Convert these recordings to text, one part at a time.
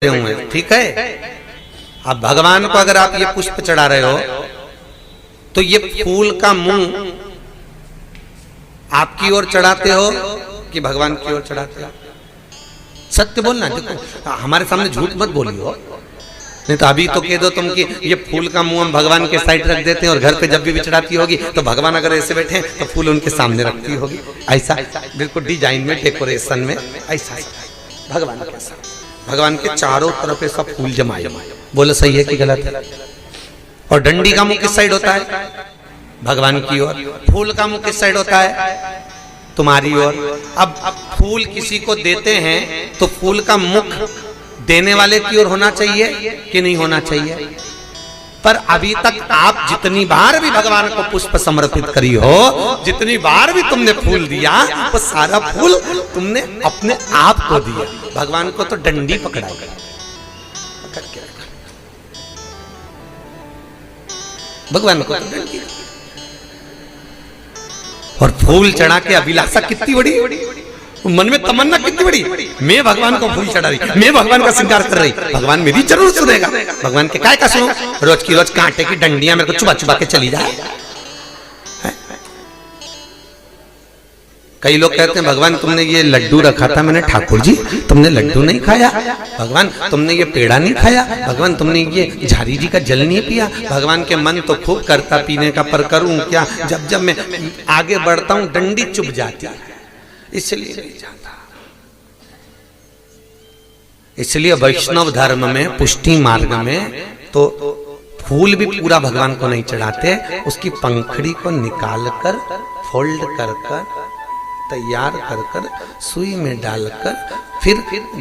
हुए, ठीक है। अब भगवान को अगर आप ये पुष्प चढ़ा रहे हो तो ये फूल का मुंह आपकी ओर चढ़ाते हो कि भगवान की ओर चढ़ाते हो? सत्य बोलना। देखो हमारे सामने झूठ मत बोलियो, नहीं तो अभी तो कह दो तुम कि ये फूल का मुंह हम भगवान के साइड रख देते हैं और घर पे जब भी चढ़ाती होगी तो भगवान अगर ऐसे बैठे हैं तो फूल उनके सामने रखती होगी। ऐसा बिल्कुल डिजाइन में, डेकोरेशन में ऐसा भगवान के साथ, भगवान के चारों तरफ ऐसा फूल जमाए। बोलो सही है कि गलत है? और डंडी का मुंह किस साइड होता है? भगवान की ओर। फूल का मुंह किस साइड होता है? तुम्हारी ओर। अब फूल किसी को देते हैं तो फूल का मुख देने वाले की ओर होना चाहिए कि नहीं होना चाहिए? पर अभी तक आप जितनी बार भी भगवान को पुष्प समर्पित करी हो, जितनी बार भी तुमने फूल दिया, वो सारा फूल तुमने अपने आप को दिया। भगवान को तो डंडी पकड़ा पकड़ के रखा, भगवान को तो डंडी। और फूल चढ़ा के अभिलाषा कितनी बड़ी, मन में तमन्ना कितनी बड़ी, मैं भगवान को फूल चढ़ा रही, मैं भगवान का श्रृंगार कर रही, भगवान मेरी जरूर सुनेगा। भगवान के काय का सुनो? रोज की रोज कांटे की डंडियां मेरे को चुबा चुबा के चली जाए। कई लोग कहते हैं भगवान तुमने ये लड्डू रखा था, मैंने ठाकुर जी तुमने लड्डू नहीं खाया, भगवान तुमने ये पेड़ा नहीं खाया, भगवान तुमने ये झारी जी का जल नहीं पिया। भगवान के मन तो खूब करता पीने का, पर करूं क्या? जब जब मैं आगे बढ़ता हूं डंडी चुभ जाती है, इसलिए नहीं जाता। इसलिए वैष्णव धर्म में, पुष्टि मार्ग में तो फूल भी पूरा भगवान को नहीं चढ़ाते, उसकी पंखड़ी को निकाल कर, फोल्ड कर कर, तैयार कर कर, सुई में डालकर, फिर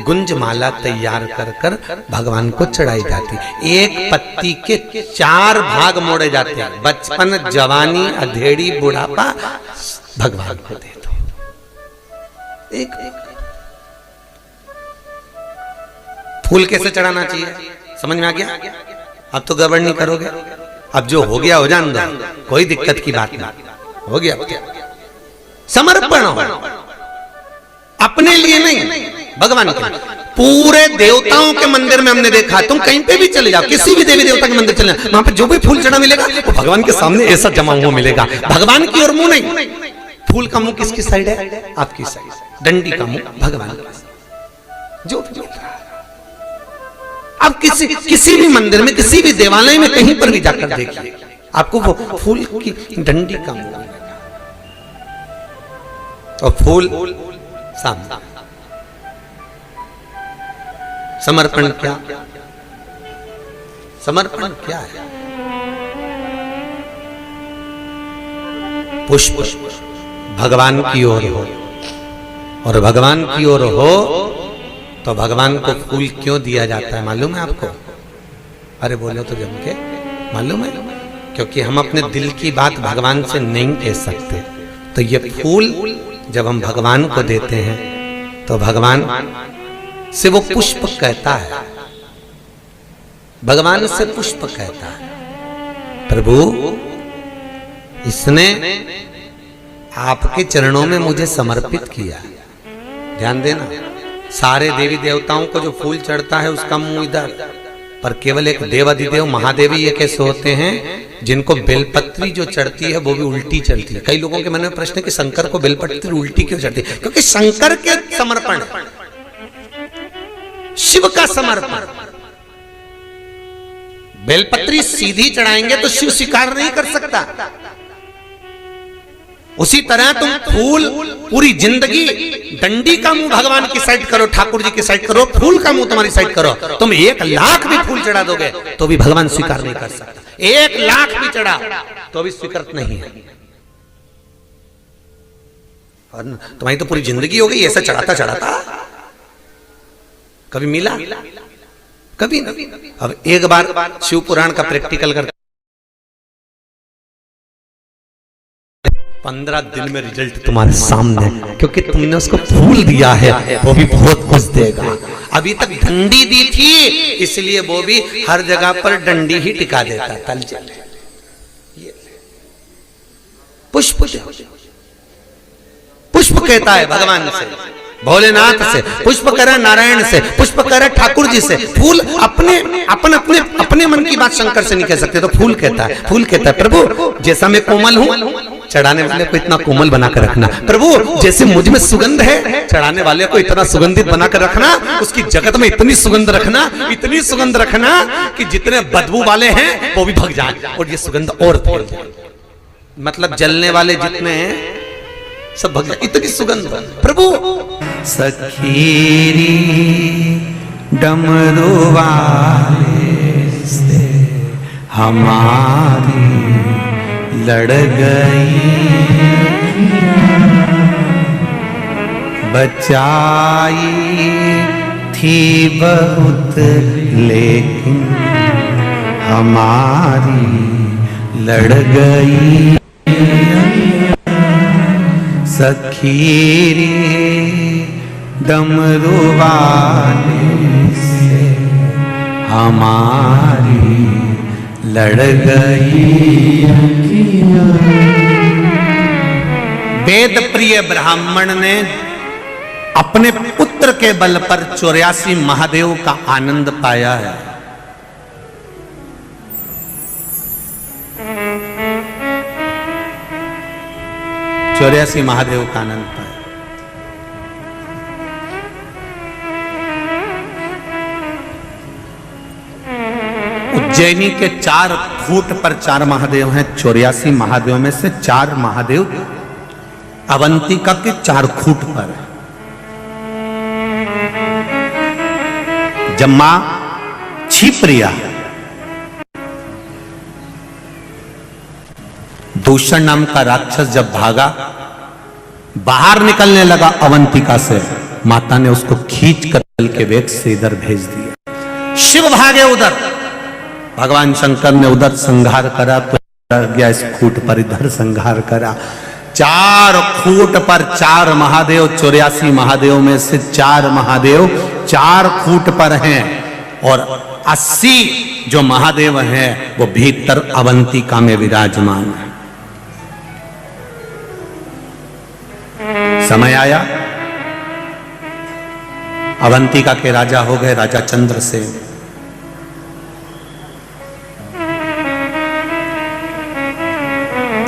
गुंज माला तैयार कर कर भगवान को चढ़ाई जाती। एक पत्ती के 4 भाग मोड़े जाते हैं। बचपन, जवानी, अधेड़ी, बुढ़ापा, भगवान को दे दो। एक फूल कैसे चढ़ाना चाहिए समझ में आ गया? अब तो गड़बड़ नहीं करोगे। अब जो हो गया हो जान दो, कोई दिक्कत की बात नहीं। हो गया समर्पण हो, अपने लिए नहीं, भगवान के लिए। पूरे देवताओं के मंदिर में हमने देखा, तुम कहीं पे भी चले जाओ, किसी भी देवी देवता के मंदिर चले जाओ, वहां पे जो भी फूल चढ़ा मिलेगा वो भगवान के सामने ऐसा जमा हुआ मिलेगा। भगवान की ओर मुंह नहीं। फूल का मुंह किसकी साइड है? आपकी साइड। डंडी का मुंह भगवान का। जो अब किसी भी मंदिर में, किसी भी देवालय में, कहीं पर भी जाकर देखिए, आपको वो फूल की डंडी का मुंह मिलेगा और फूल सामने। समर्पण क्या? समर्पण क्या है? पुष्प भगवान की ओर हो, और भगवान की ओर हो तो भगवान को फूल क्यों दिया जाता है मालूम है आपको? अरे बोलो तो जम के मालूम है? क्योंकि हम अपने दिल की बात भगवान से नहीं कह सकते, तो ये फूल जब हम भगवान को देते हैं तो भगवान से वो पुष्प कहता है, भगवान से पुष्प कहता है, प्रभु इसने आपके चरणों में मुझे समर्पित किया। ध्यान देना, सारे देवी देवताओं को जो फूल चढ़ता है उसका मुंह इधर, पर केवल एक देवाधिदेव महादेवी ये कैसे होते हैं जिनको बेलपत्री जो चढ़ती है वो भी उल्टी चढ़ती है। कई लोगों के मन में प्रश्न है कि शंकर को बेलपत्री उल्टी क्यों चढ़ती है? क्योंकि शंकर के समर्पण, शिव का समर्पण। बेलपत्री सीधी चढ़ाएंगे तो शिव स्वीकार नहीं कर सकता। उसी तरह तुम फूल पूरी जिंदगी डंडी का मुंह भगवान की साइड करो, ठाकुर जी की साइड करो, फूल का मुंह तुम्हारी साइड करो, तुम 1 लाख भी फूल चढ़ा दोगे तो भी भगवान स्वीकार नहीं कर सकता। 1 लाख भी चढ़ा तो भी स्वीकृत नहीं है। और तुम्हारी तो पूरी जिंदगी हो गई ऐसा चढ़ाता चढ़ाता, कभी मिला? कभी नहीं। अब एक बार शिव पुराण का प्रैक्टिकल कर, 15 दिन में रिजल्ट तुम्हारे सामने, क्योंकि तुमने उसको फूल दिया है, वो भी बहुत कुछ देगा। अभी तक डंडी दी थी इसलिए वो भी हर जगह पर डंडी ही टिका देता। तल पुष्प, पुष्प कहता है भगवान से, भोलेनाथ से, पुष्प करे नारायण से, पुष्प करे ठाकुर जी से। फूल अपने मन की बात शंकर से नहीं कह सकते, तो फूल कहता है, फूल कहता है प्रभु जैसा मैं कोमल हूं, चढ़ाने वाले को इतना कोमल बना कर रखना। प्रभु जैसे मुझ में सुगंध है, चढ़ाने वाले को इतना सुगंधित बना कर रखना, उसकी जगत में इतनी सुगंध रखना, इतनी सुगंध रखना कि जितने बदबू वाले हैं वो भी भग जाए और ये सुगंध और फैल जाए। मतलब जलने वाले जितने हैं सब भग जाए, इतनी सुगंध। प्रभु सखीरी डमरू वाले से हमारी लड़ गई, बचाई थी बहुत लेकिन हमारी लड़ गई। सखीरी डमरू वाले से हमारी लड़ गई। वेद प्रिय ब्राह्मण ने अपने पुत्र के बल पर 84 महादेव का आनंद पाया है। चौरासी महादेव का आनंद पाया। उज्जैनी के 4 फूट पर 4 महादेव हैं। 84 महादेव में से 4 महादेव अवंतिका के 4 फूट पर है। जब मां छिप्रिया दूषण नाम का राक्षस जब भागा, बाहर निकलने लगा अवंतिका से, माता ने उसको खींच कर जल के वेग से इधर भेज दिया। शिव भागे उधर, भगवान शंकर ने उधर संहार करा तो गया इस खूट पर इधर संहार करा। 4 खूट पर 4 महादेव, 84 महादेव में से 4 महादेव 4 खूट पर हैं और 80 जो महादेव हैं वो भीतर अवंतिका में विराजमान है। समय आया, अवंतिका के राजा हो गए राजा चंद्रसेन।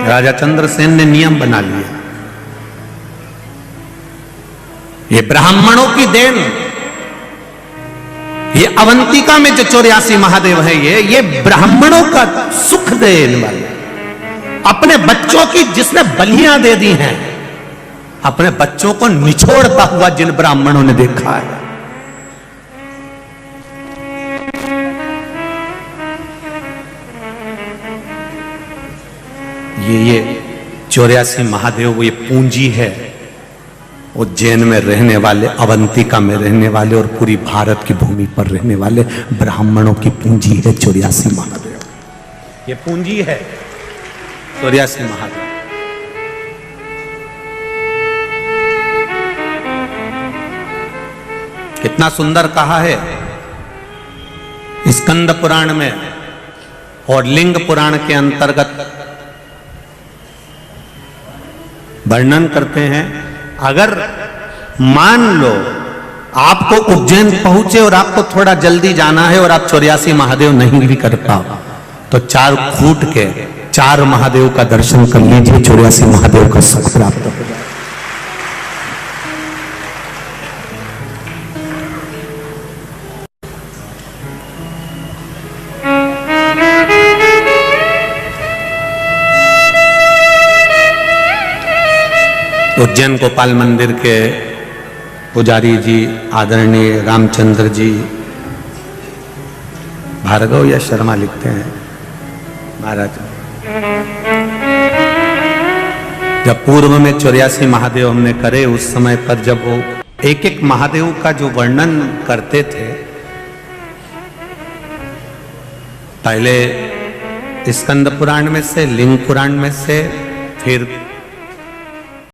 राजा चंद्रसेन ने नियम बना लिया, ये ब्राह्मणों की देन, ये अवंतिका में जो 84 महादेव है, ये ब्राह्मणों का सुख देने वाले, अपने बच्चों की जिसने बलियां दे दी हैं, अपने बच्चों को निछोड़ता हुआ जिन ब्राह्मणों ने देखा है। ये 84 महादेव, ये पूंजी है उज्जैन में रहने वाले, अवंतिका में रहने वाले और पूरी भारत की भूमि पर रहने वाले ब्राह्मणों की पूंजी है 84 महादेव। ये पूंजी है 84 महादेव। कितना सुंदर कहा है स्कंद पुराण में और लिंग पुराण के अंतर्गत वर्णन करते हैं। अगर मान लो आपको उज्जैन पहुंचे और आपको थोड़ा जल्दी जाना है और आप 84 महादेव नहीं भी कर पाओ तो 4 फूट के 4 महादेव का दर्शन कर लीजिए, 84 महादेव का सुख प्राप्त हो जाए। उज्जैन गोपाल मंदिर के पुजारी जी आदरणीय रामचंद्र जी भार्गव या शर्मा लिखते हैं, महाराज जब पूर्व में 84 महादेव हमने करे, उस समय पर जब वो एक एक महादेव का जो वर्णन करते थे, पहले स्कंद पुराण में से, लिंग पुराण में से, फिर